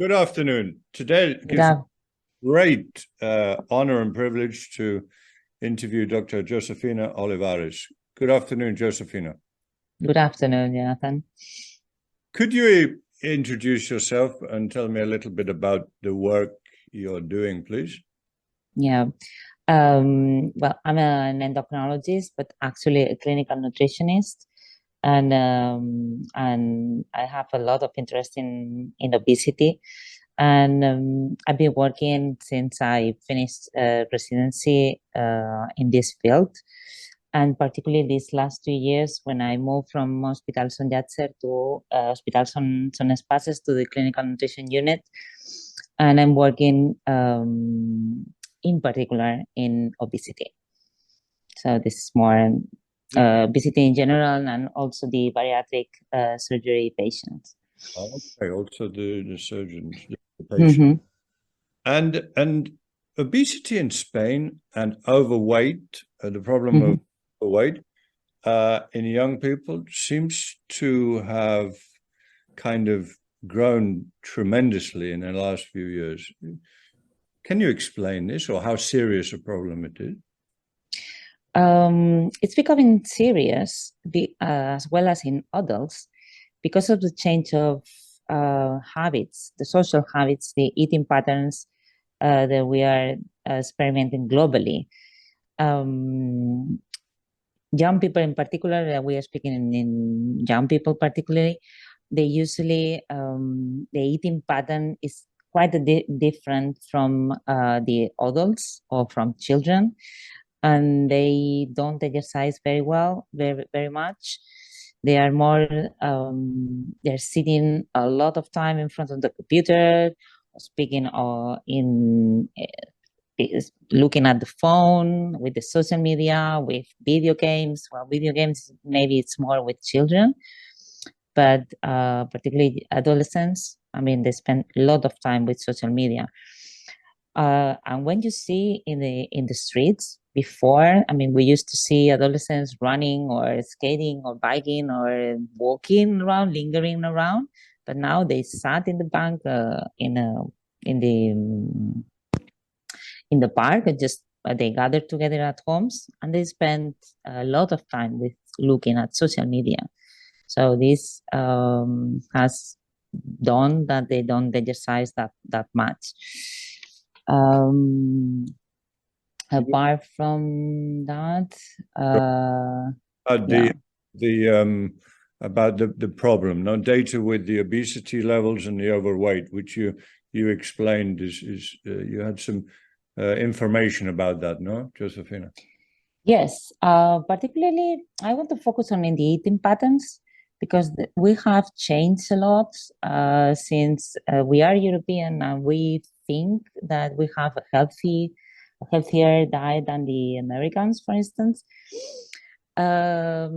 Good afternoon. Today it gives me great honor and privilege to interview Dr. Josephina Olivares. Good afternoon, Josephina. Good afternoon, Jonathan. Could you introduce yourself and tell me a little bit about the work you're doing, please? Yeah. Well, I'm an endocrinologist, but actually a clinical nutritionist. And I have a lot of interest in obesity. And I've been working since I finished residency in this field. And particularly these last 2 years, when I moved from Hospital Son Llàtzer to Hospital Son Espases to the clinical nutrition unit. And I'm working in particular in obesity. So this is more obesity in general and also the bariatric surgery patients. Okay, also the surgeons, the patients. And obesity in Spain and overweight, the problem of overweight in young people seems to have kind of grown tremendously in the last few years. Can you explain this, or how serious a problem it is? It's becoming serious as well as in adults because of the change of habits, the social habits, the eating patterns that we are experimenting globally. Young people in particular, we are speaking in young people particularly, they usually, the eating pattern is quite different from the adults or from children. And they don't exercise very well, very much. They are more, they're sitting a lot of time in front of the computer, speaking or looking at the phone, with the social media, with video games. Well, video games, maybe it's more with children, but particularly adolescents, I mean, they spend a lot of time with social media. And when you see in the streets before, I mean, we used to see adolescents running or skating or biking or walking around, lingering around, but now they sat in the bank in the park, and just they gathered together at homes, and they spend a lot of time with looking at social media. So this has done that they don't exercise that much. Apart from that, about the problem, no data with the obesity levels and the overweight, which you explained is you had some information about that, no, Josephina? Yes, particularly I want to focus on in the eating patterns, because we have changed a lot since we are European, and we think that we have a healthier diet than the Americans, for instance. But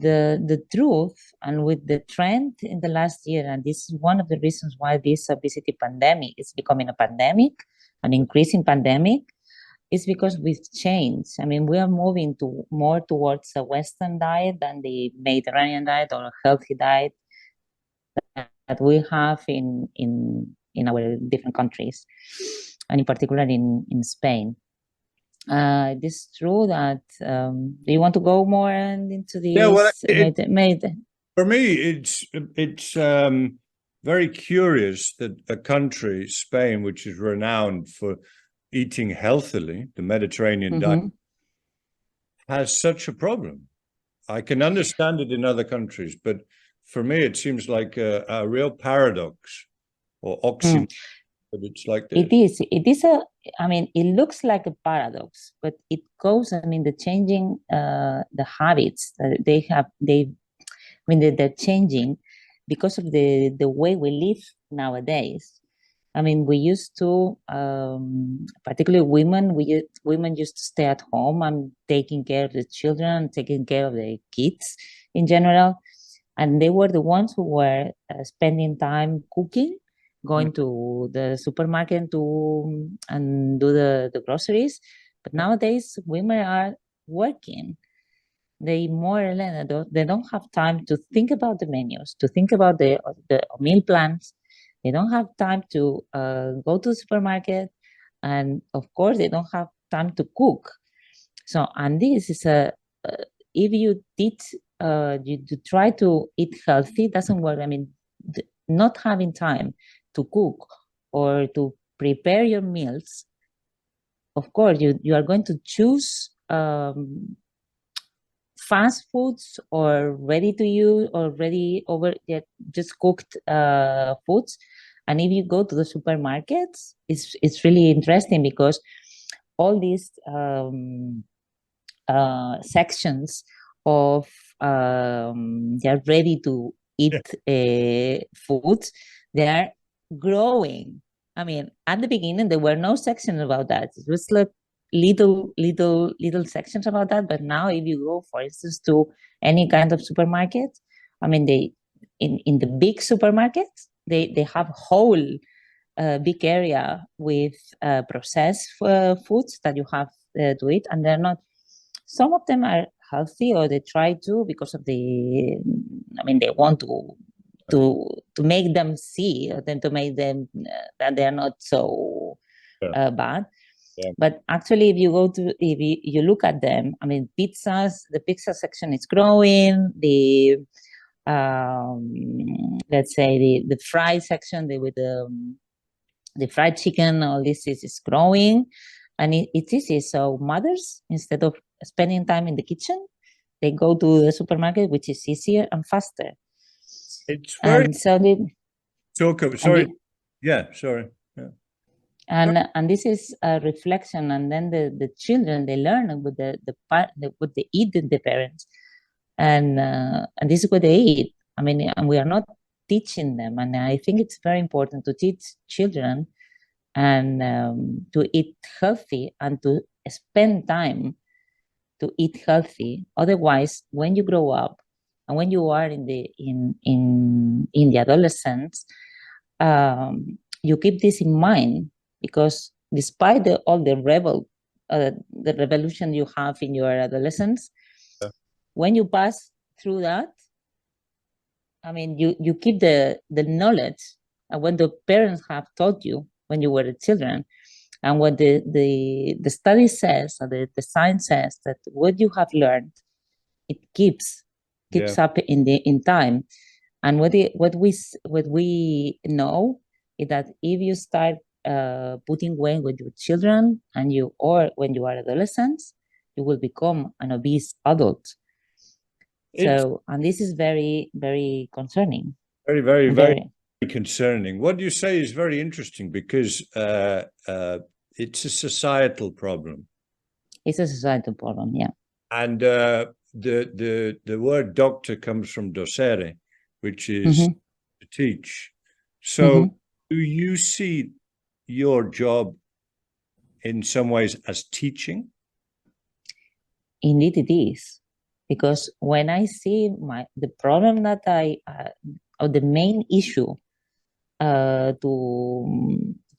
the truth, and with the trend in the last year, and this is one of the reasons why this obesity pandemic is becoming a pandemic, an increasing pandemic, is because we've changed. I mean, we are moving more towards a Western diet than the Mediterranean diet or a healthy diet that we have in our different countries, and in particular in Spain. It is true that do you want to go more into this? Yeah, well, for me, it's very curious that a country, Spain, which is renowned for eating healthily, the Mediterranean diet, has such a problem. I can understand it in other countries, but for me, it seems like a real paradox or oxymoron. But it's like this. It is I mean, it looks like a paradox, but it goes, I mean, the changing the habits they have, they're changing because of the way we live nowadays. I mean, we used to, particularly women, women used to stay at home and taking care of the children, taking care of the kids in general. And they were the ones who were spending time cooking, going to the supermarket and do the groceries. But nowadays, women are working. They more or less, they don't have time to think about the menus, to think about the meal plans. They don't have time to go to the supermarket, and of course, they don't have time to cook. So, and this is if you teach, you try to eat healthy, doesn't work. I mean, not having time to cook or to prepare your meals, of course, you are going to choose fast foods or ready to use or just cooked foods. And if you go to the supermarkets, it's really interesting because all these sections of they're ready to eat foods, they are growing. I mean, at the beginning, there were no sections about that. It was like little sections about that. But now, if you go, for instance, to any kind of supermarket, I mean, they in the big supermarkets, they have whole big area with processed foods that you have to eat, and they're not. Some of them are healthy, or they try to because of the. I mean, they want to make them see, or then to make them that they are not so bad. Yeah. But actually, if you go to, if you look at them, I mean, pizzas, the pizza section is growing. The let's say the fry section, with the fried chicken, all this is growing, and it's easy. So mothers, instead of spending time in the kitchen, they go to the supermarket, which is easier and faster. It's very. And so they, sorry. Sorry. Yeah. And this is a reflection, and then the children, they learn with what they eat in the parents, and this is what they eat. I mean, and we are not teaching them, and I think it's very important to teach children and to eat healthy and to spend time to eat healthy. Otherwise, when you grow up and when you are in the adolescence, you keep this in mind, because despite all the revolution you have in your adolescence, when you pass through that, I mean, you keep the knowledge and what the parents have taught you when you were children, and what the study says, or the science says, that what you have learned, it keeps up in time. And what we know is that if you start putting weight with your children, or when you are adolescents, you will become an obese adult. So, and this is very, very concerning. Very concerning. What you say is very interesting, because it's a societal problem. It's a societal problem, yeah. And the word doctor comes from docere, which is to teach. So do you see your job in some ways as teaching? Indeed, it is. Because when I see the problem that or the main issue to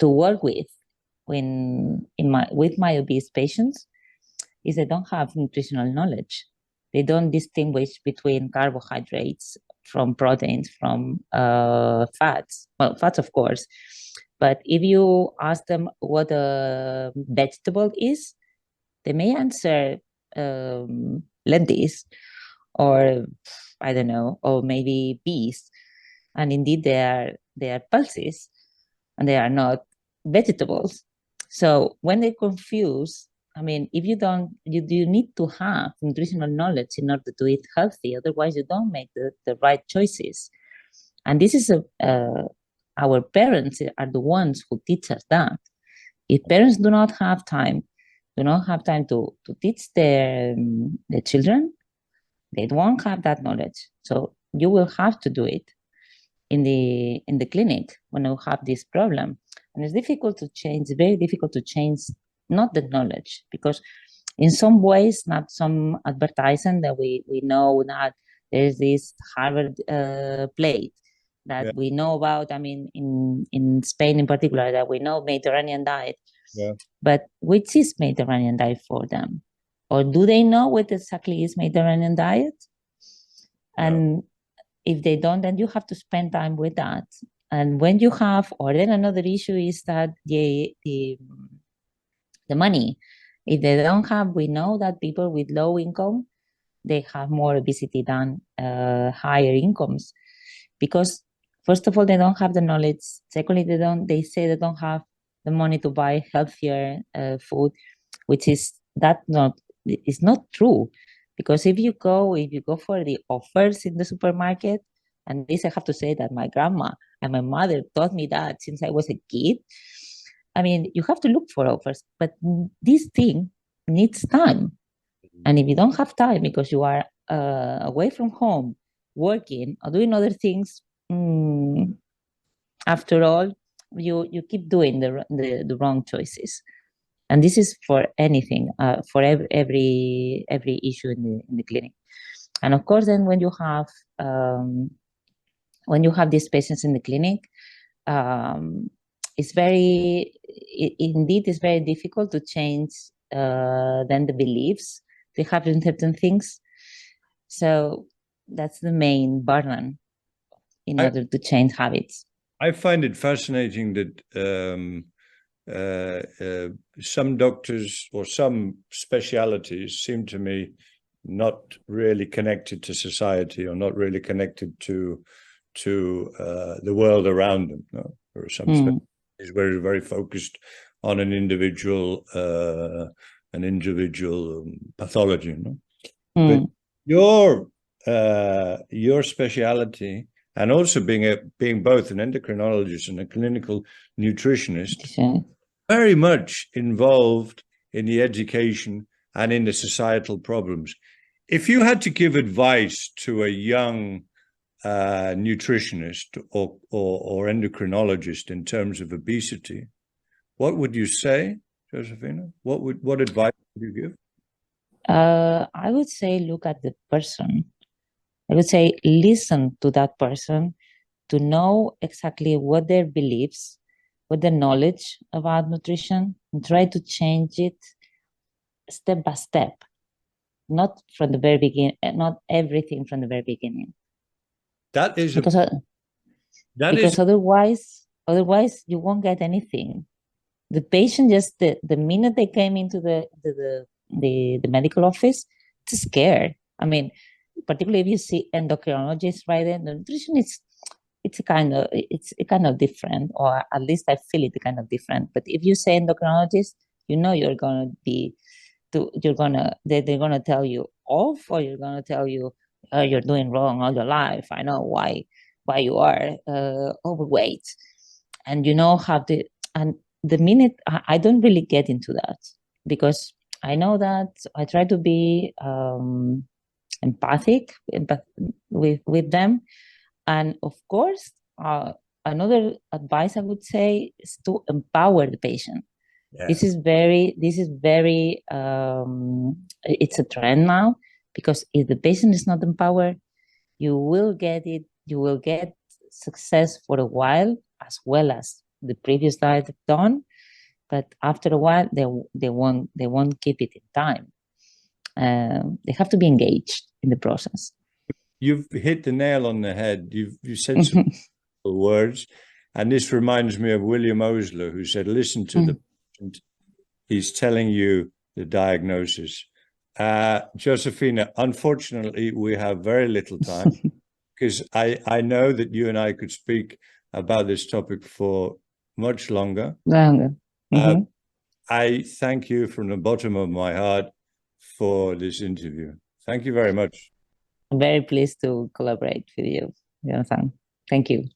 work with with my obese patients, is they don't have nutritional knowledge. They don't distinguish between carbohydrates from proteins, from fats. Well, fats, of course. But if you ask them what a vegetable is, they may answer lentils, or I don't know, or maybe peas. And indeed, they are pulses, and they are not vegetables. So when they confuse, I mean, if you need to have nutritional knowledge in order to eat healthy. Otherwise, you don't make the right choices. And this is our parents are the ones who teach us that. If parents do not have time to teach their children, they won't have that knowledge. So you will have to do it in the clinic when you have this problem. And it's difficult to change, very difficult to change, not the knowledge, because in some ways, not some advertising that we know that there's this Harvard plate that we know about. I mean, in Spain in particular, that we know Mediterranean diet. Yeah. But which is Mediterranean diet for them? Or do they know what exactly is Mediterranean diet? And if they don't, then you have to spend time with that. And when you have, or then another issue is that the money, if they don't have, we know that people with low income, they have more obesity than higher incomes, because first of all, they don't have the knowledge. Secondly, they say they don't have the money to buy healthier food, which is not true. Because if you go for the offers in the supermarket, and this I have to say that my grandma and my mother taught me that since I was a kid. I mean, you have to look for offers, but this thing needs time. And if you don't have time because you are away from home, working or doing other things, after all, you keep doing the wrong choices. And this is for anything, for every issue in the clinic. And of course, then when you have these patients in the clinic, it's very difficult to change then the beliefs they have in certain things. So that's the main burden in order to change habits. I find it fascinating that some doctors or some specialities seem to me not really connected to society, or not really connected to the world around them. No? There are some specialties where very focused on an individual pathology. No? But your speciality, and also being both an endocrinologist and a clinical nutritionist, very much involved in the education and in the societal problems. If you had to give advice to a young nutritionist or endocrinologist in terms of obesity, what would you say, Josephina? What advice would you give? I would say look at the person. I would say listen to that person to know exactly what their beliefs, what their knowledge about nutrition, and try to change it step by step, not from the very beginning, not everything from the very beginning. That is because otherwise you won't get anything. The patient just the minute they came into the medical office, it's scared. I mean, particularly if you see endocrinologists, right? Then the nutrition it's kind of different, or at least I feel it kind of different. But if you say endocrinologist, they're gonna tell you off, or you're gonna tell you you're doing wrong all your life. I know why you are overweight, and and the minute I don't really get into that, because I know that I try to be empathic with them. And of course, another advice I would say is to empower the patient. Yeah. This is very it's a trend now, because if the patient is not empowered, you will get success for a while, as well as the previous diet done. But after a while, they won't keep it in time. They have to be engaged in the process. You've hit the nail on the head. You said some words, and this reminds me of William Osler, who said, "Listen to the patient. He's telling you the diagnosis." Josephina, unfortunately, we have very little time, because I know that you and I could speak about this topic for much longer. I thank you from the bottom of my heart for this interview. Thank you very much. I'm very pleased to collaborate with you, Jonathan. Thank you.